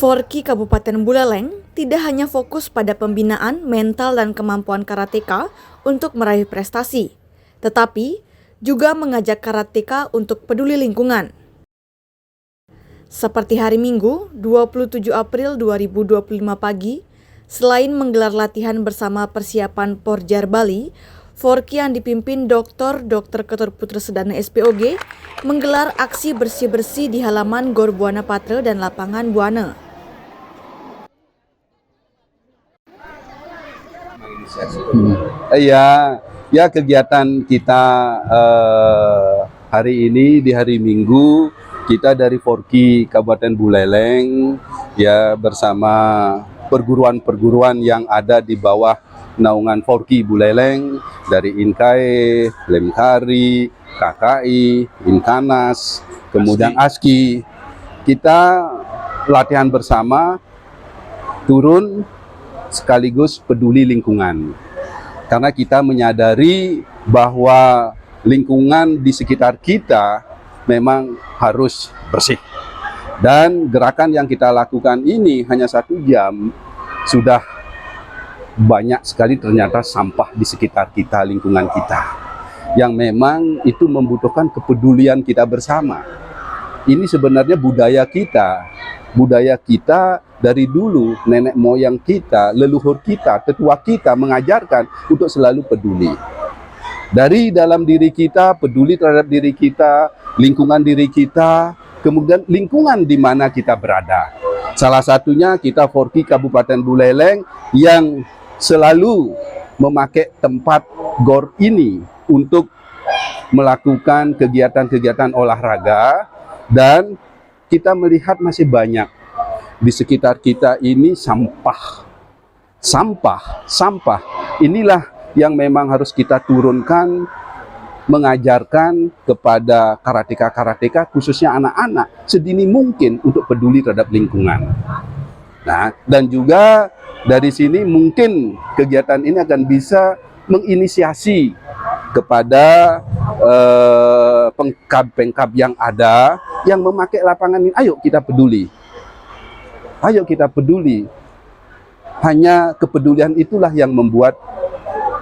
Forky Kabupaten Buleleng tidak hanya fokus pada pembinaan mental dan kemampuan karateka untuk meraih prestasi, tetapi juga mengajak karateka untuk peduli lingkungan. Seperti hari Minggu, 27 April 2025 pagi, selain menggelar latihan bersama persiapan Porjar Bali, Forky yang dipimpin Dr. Ketur Putra Sedana SPOG menggelar aksi bersih-bersih di halaman Gor Buana Patra dan lapangan Buana. Ya kegiatan kita hari ini di hari Minggu, kita dari Forky Kabupaten Buleleng ya bersama perguruan-perguruan yang ada di bawah naungan Forky Buleleng dari Inkae, Lemkari, KKI, Inkanas, kemudian ASKI. Kita latihan bersama, turun sekaligus peduli lingkungan. Karena kita menyadari bahwa lingkungan di sekitar kita memang harus bersih. Dan gerakan yang kita lakukan ini hanya 1 jam, sudah banyak sekali ternyata sampah di sekitar kita, lingkungan kita. Yang memang itu membutuhkan kepedulian kita bersama. Ini sebenarnya budaya kita. Budaya kita dari dulu, nenek moyang kita, leluhur kita, tetua kita mengajarkan untuk selalu peduli. Dari dalam diri kita, peduli terhadap diri kita, lingkungan diri kita, kemudian lingkungan di mana kita berada. Salah satunya kita Forky Kabupaten Buleleng yang selalu memakai tempat GOR ini untuk melakukan kegiatan-kegiatan olahraga, dan kita melihat masih banyak di sekitar kita ini sampah. Inilah yang memang harus kita turunkan, mengajarkan kepada karateka-karateka, khususnya anak-anak, sedini mungkin untuk peduli terhadap lingkungan. Nah, dan juga dari sini mungkin kegiatan ini akan bisa menginisiasi kepada pengkab-pengkab yang ada yang memakai lapangan ini. Ayo kita peduli. Ayo kita peduli. Hanya kepedulian itulah yang membuat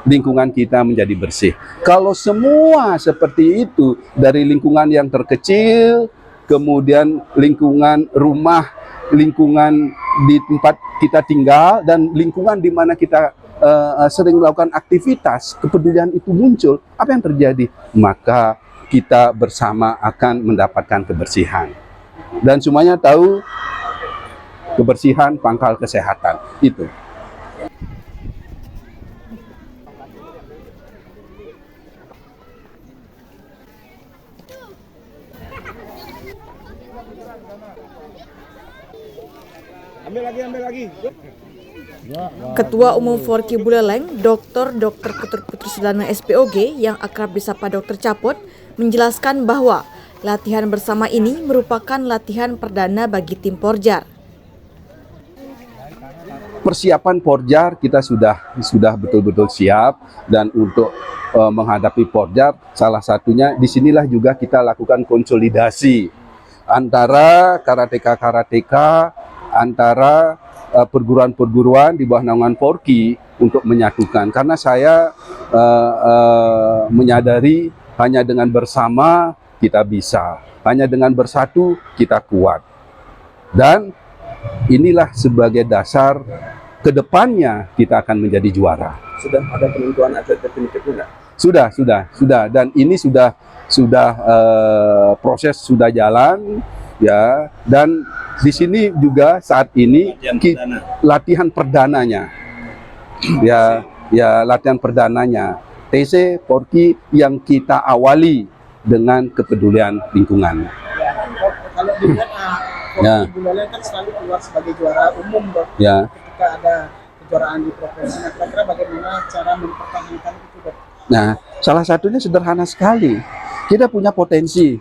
lingkungan kita menjadi bersih. Kalau semua seperti itu, dari lingkungan yang terkecil, kemudian lingkungan rumah, lingkungan di tempat kita tinggal, dan lingkungan di mana kita sering melakukan aktivitas, kepedulian itu muncul, apa yang terjadi? Maka kita bersama akan mendapatkan kebersihan. Dan semuanya tahu kebersihan pangkal kesehatan itu. Ambil lagi. Ketua Umum Forky Buleleng, Dr. Ketur Putra Sedana SPOG yang akrab disapa Dr. Capot, menjelaskan bahwa latihan bersama ini merupakan latihan perdana bagi tim Porjar. Persiapan Porjar kita sudah betul-betul siap, dan untuk menghadapi Porjar, salah satunya disinilah juga kita lakukan konsolidasi antara karateka-karateka, antara perguruan-perguruan di bawah naungan Forky untuk menyatukan. Karena saya menyadari hanya dengan bersama kita bisa, hanya dengan bersatu kita kuat. Dan inilah sebagai dasar kedepannya kita akan menjadi juara. Sudah ada penentuan atlet definitif enggak? Sudah, dan ini sudah proses sudah jalan ya, dan di sini juga saat ini latihan perdananya. Latihan perdananya TC Forky yang kita awali dengan kepedulian lingkungan. Kalau dilihat Forky Buleleng kan selalu keluar sebagai juara umum, Dok. Ya. Ketika ada kejuaraan di provinsi, kira-kira bagaimana cara mempertahankan itu, Dok? Nah, salah satunya sederhana sekali. Kita punya potensi.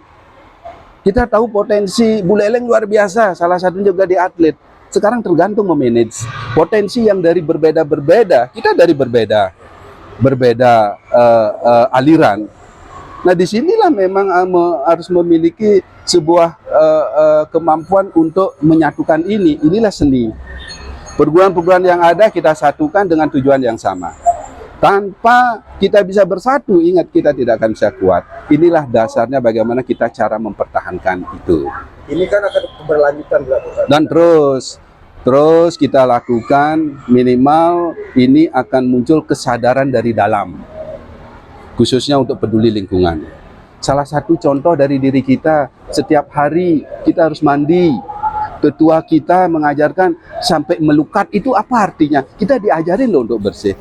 Kita tahu potensi Buleleng luar biasa, salah satunya juga di atlet. Sekarang tergantung memanage potensi yang dari berbeda-berbeda. Kita dari berbeda aliran. Nah, disinilah memang harus memiliki sebuah kemampuan untuk menyatukan ini. Inilah seni. Perguruan-perguruan yang ada kita satukan dengan tujuan yang sama. Tanpa kita bisa bersatu, ingat kita tidak akan bisa kuat. Inilah dasarnya bagaimana kita cara mempertahankan itu. Ini kan akan keberlanjutan dilakukan. Dan terus kita lakukan, minimal ini akan muncul kesadaran dari dalam, khususnya untuk peduli lingkungan. Salah satu contoh dari diri kita, setiap hari kita harus mandi. Tetua kita mengajarkan sampai melukat itu apa artinya? Kita diajarin loh untuk bersih.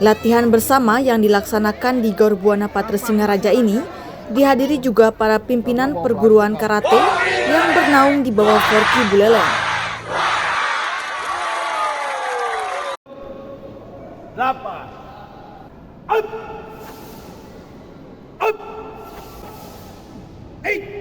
Latihan bersama yang dilaksanakan di Gor Buana Patra Singaraja ini dihadiri juga para pimpinan perguruan karate yang bernaung di bawah Forky Buleleng. 8 up up 8